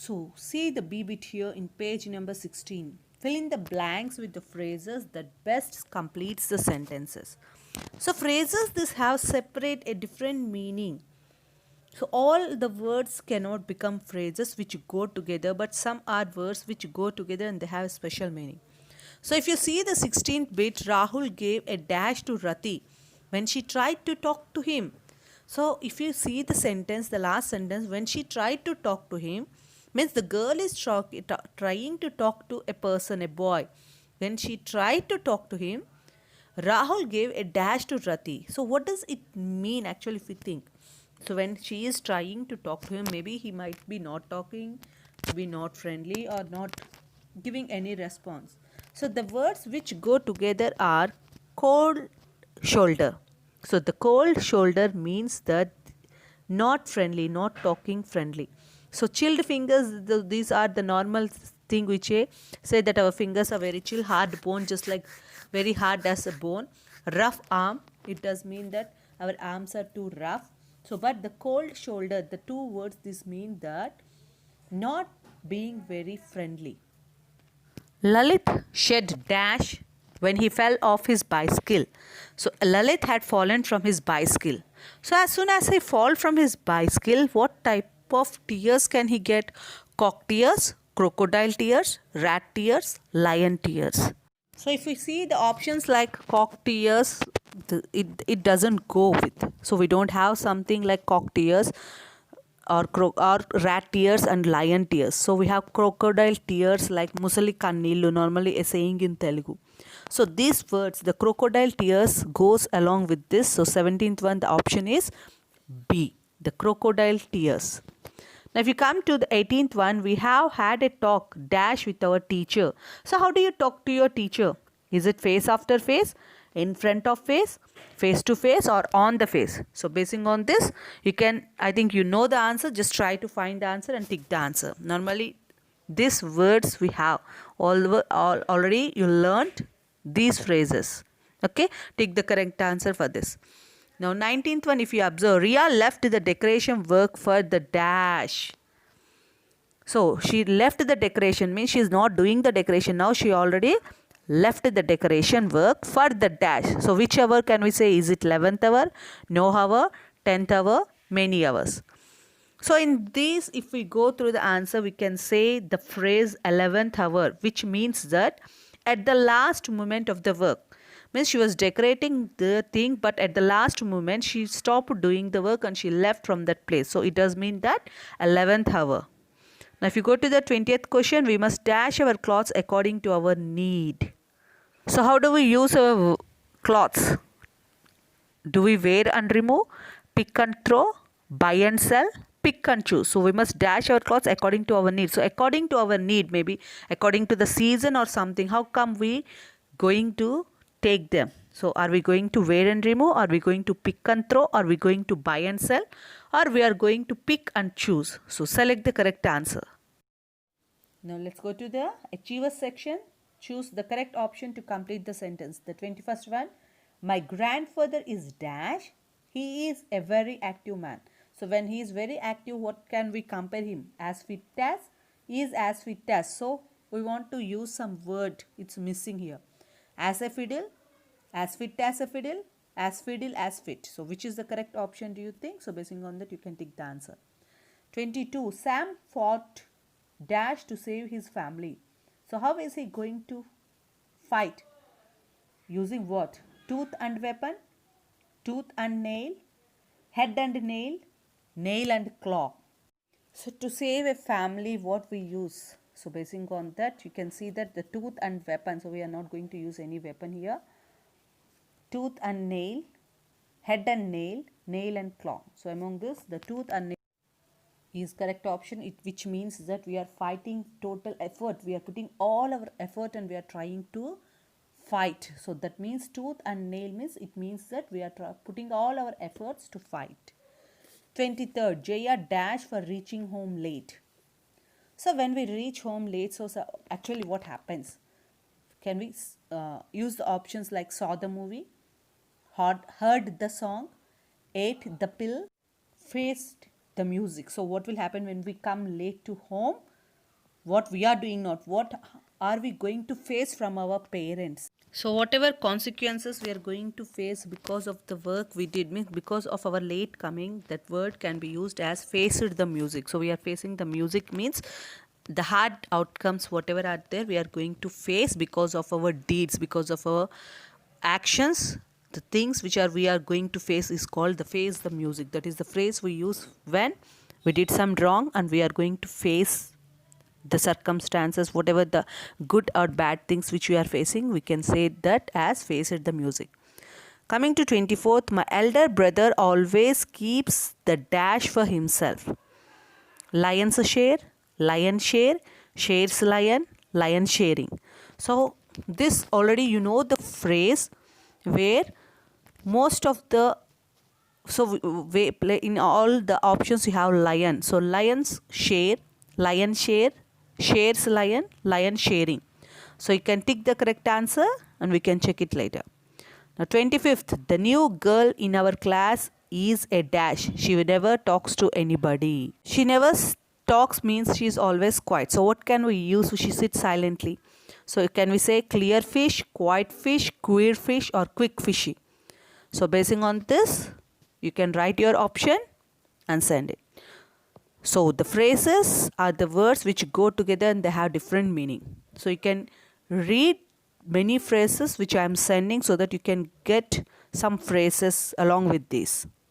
So see the B bit here in page number 16. Fill in the blanks with the phrases that best completes the sentences. So phrases this have separate a different meaning. So all the words cannot become phrases which go together, but some are words which go together and they have a special meaning. So if you see the 16th bit, Rahul gave a dash to Rati when she tried to talk to him. So if you see the sentence, the last sentence, when she tried to talk to him, means the girl is trying to talk to a person, a boy. When she tried to talk to him, Rahul gave a dash to Rati. So what does it mean actually if we think? So when she is trying to talk to him, maybe he might be not talking, be not friendly or not giving any response. So the words which go together are cold shoulder. So the cold shoulder means that not friendly, not talking friendly. So chilled fingers, these are the normal thing which say that our fingers are very chill, hard bone, just like very hard as a bone. Rough arm, it does mean that our arms are too rough. So but the cold shoulder, the two words, this mean that not being very friendly. Lalit shed dash when he fell off his bicycle. So Lalit had fallen from his bicycle. So as soon as he fall from his bicycle, what type of tears can he get? Cock tears, crocodile tears, rat tears, lion tears. So if we see the options like cock tears, it doesn't go with. So we don't have something like cock tears or rat tears and lion tears. So we have crocodile tears like musali kannillu, normally a saying in Telugu. So these words, the crocodile tears goes along with this. So 17th one, the option is B, the crocodile tears. Now if you come to the 18th one, we have had a talk dash with our teacher. So how do you talk to your teacher? Is it face after face, in front of face to face, or on the face? So basing on this, you can, I think you know the answer, just try to find the answer and tick the answer. Normally these words we have already you learned these phrases. Okay, tick the correct answer for this. Now 19th one, if you observe, Ria left the decoration work for the dash. So she left the decoration means she is not doing the decoration now. She already left the decoration work for the dash. So which hour can we say? Is it 11th hour, no hour, 10th hour, many hours? So in this, if we go through the answer, we can say the phrase 11th hour, which means that at the last moment of the work. Means she was decorating the thing, but at the last moment she stopped doing the work and she left from that place. So it does mean that 11th hour. Now if you go to the 20th question, we must dash our clothes according to our need. So how do we use our clothes? Do we wear and remove, pick and throw, buy and sell, pick and choose? So we must dash our clothes according to our need. So according to our need, maybe according to the season or something, how come we going to take them? So are we going to wear and remove? Are we going to pick and throw? Are we going to buy and sell? Or we are going to pick and choose? So select the correct answer. Now let's go to the achievers section. Choose the correct option to complete the sentence. The 21st one, my grandfather is dash. He is a very active man. So when he is very active, what can we compare him? As fit as? He is as fit as. So we want to use some word. It's missing here. As a fiddle, as fit as a fiddle, as fiddle as fit. So which is the correct option do you think? So basing on that, you can take the answer. 22. Sam fought dash to save his family. So how is he going to fight? Using what? Tooth and weapon, tooth and nail, head and nail, nail and claw. So to save a family, what we use? So basing on that, you can see that the tooth and weapon. So we are not going to use any weapon here. Tooth and nail, head and nail, nail and claw. So among this, the tooth and nail is correct option, which means that we are fighting total effort. We are putting all our effort and we are trying to fight. So that means tooth and nail means it means that we are putting all our efforts to fight. 23rd, Jaya dash for reaching home late. So when we reach home late, so actually what happens? Can we use the options like saw the movie, heard the song, ate the pill, faced the music. So what will happen when we come late to home? What we are doing, not what are we going to face from our parents. So whatever consequences we are going to face because of the work we did, means because of our late coming, that word can be used as faced the music. So we are facing the music means the hard outcomes whatever are there we are going to face because of our deeds, because of our actions. The things which are we are going to face is called the face the music. That is the phrase we use when we did some wrong and we are going to face the circumstances, whatever the good or bad things which we are facing, we can say that as face it the music. Coming to 24th, my elder brother always keeps the dash for himself. Lion's share, lion share, shares lion, lion sharing. So this already you know the phrase where most of the we play in all the options you have lion. So lions share, lion share, shares lion, lion sharing. So you can tick the correct answer and we can check it later. Now 25th, the new girl in our class is a dash. She never talks to anybody. She never talks means she is always quiet. So what can we use? She sits silently. So can we say clear fish, quiet fish, queer fish or quick fishy? So basing on this, you can write your option and send it. So the phrases are the words which go together and they have different meaning. So you can read many phrases which I am sending so that you can get some phrases along with this.